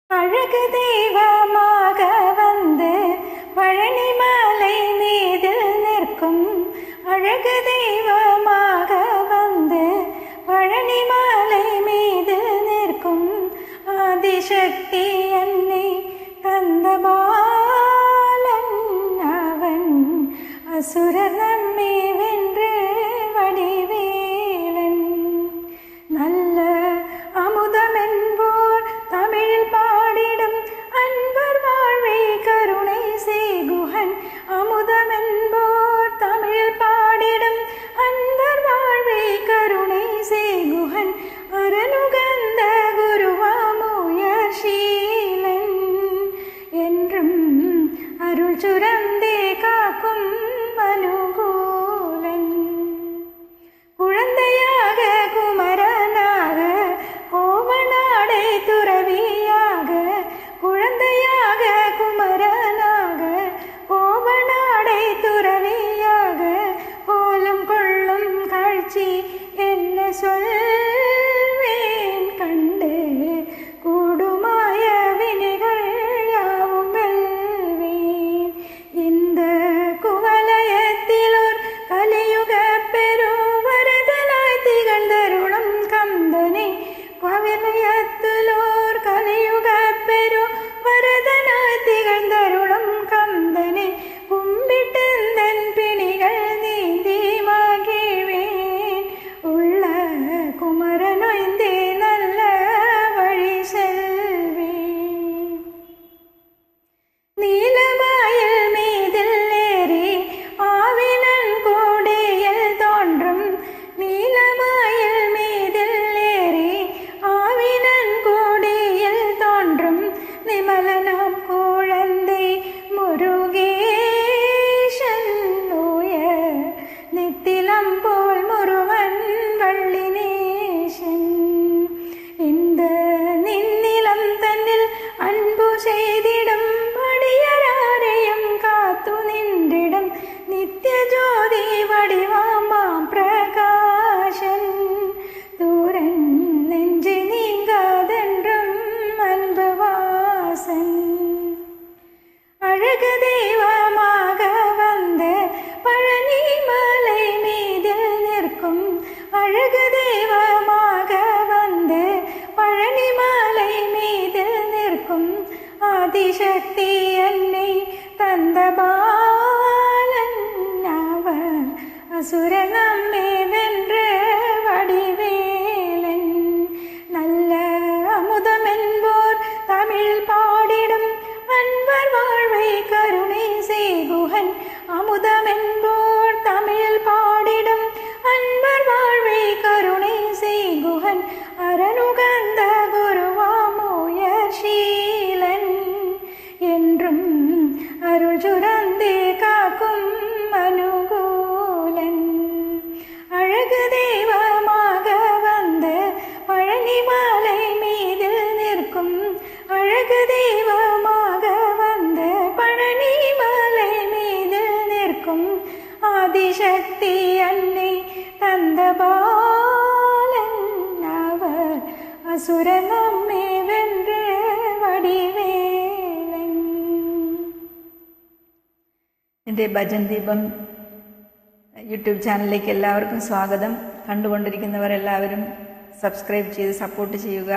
அழகு தெய்வமாக வந்து பழனிமலை மீது நிற்கும். அழகு தெய்வமாக வந்து பழனிமலை மீது நிற்கும். ஆதிசக்தி என்னை தந்த பாலன் அவன். அசுரர் நம்மை வென்று வடிவேலன். நல்ல அமுதம் என்போர் தமிழில் பாடிடும் அன்பர் வாழ்வை கருணை செய்குகன். அமுதம் என்போர் தமிழில் பாடிடும் அன்பர் வாழ்வை கருணை செய்குகன். அரணுகந்த குருவாமுயர்ஷீலன் என்றும் அருள் சுரந்தே காக்கும் அனுகூலன். குழந்தையாக குமரனாக கோவனாடை துறவியாக. குழந்தையாக குமரனாக கோவனாடை துறவியாக. கோலம் கொள்ளும் காட்சி என்ன சொல்வேன் கண்டு. கூடுமாய வினைகள் யாவும் வெல்வேன். இந்த குவலயத்திலோர் கலியுக பெருவரதனாய் திகழ்ந்தருளும் கந்தனை. குவலயத்திலோர் கலியுக பெருவரதனாய் திகழ்ந்தருளும் கந்தனை. கும்பிட்டந்தன் பிணிகள் நீந்தி மகிழ்வேன். உள்ள குமரனொய்ந்தே நல்ல வழி செல்வேன். நீலமயில் மீதில் ஏறி ஆவினன் கோடியில் தோன்றும். நீலமயில் மீதில் ஏறி ஆவினன் கோடியில் தோன்றும். நிமலனாம் குழந்தை முருகேசன் ஓய நித்திலம் போல் முருகன் வள்ளினேசன். இந்த நின்னிலம் தன்னில் அன்பு செய்திடும் அடியராரையும் காத்து நின்றிடும். நித்திய ஜோதி வடிவாமாம் பிரகாசன். தூரன் நெஞ்சு நீங்காதென்றும் அன்பு வாசன். அழகு தெய்வமாக வந்த பழனிமலை மீதில் நிற்கும். அழகு தெய்வமாக வந்து பழனிமலை மீதில் நிற்கும். ஆதிசக்தி என்னை தந்த பாலன் அவன். அசுரன் நம்மை வென்று வடிவேலன். நல்ல அமுதம் என்போர் தமிழ் பாடிடும் அன்பர் வாழ்வை கருணை செய்குகன். அமுதம் என்போர் தமிழ் பாடிடும் அன்பர் வாழ்வை கருணை செய்குகன். அரணுகந்த குருவாமுயர்ஷீலன் என்றும் அருள் சுரந்தே காக்கும் அனுகூலன். அழகு தெய்வமாக வந்த பழனிமலை மீதில் நிற்கும். அழகு தெய்வமாக வந்த பழனிமலை மீதில் நிற்கும். ஆதிசக்தி அன்னை தந்த பாலன் அவர். அசுரன் நம்மை வென்று வடிவேலன். എൻ്റെ ഭജൻ ദീപം യൂട്യൂബ് ചാനലിലേക്ക് എല്ലാവർക്കും സ്വാഗതം. കണ്ടുകൊണ്ടിരിക്കുന്നവർ എല്ലാവരും സബ്സ്ക്രൈബ് ചെയ്ത് സപ്പോർട്ട് ചെയ്യുക.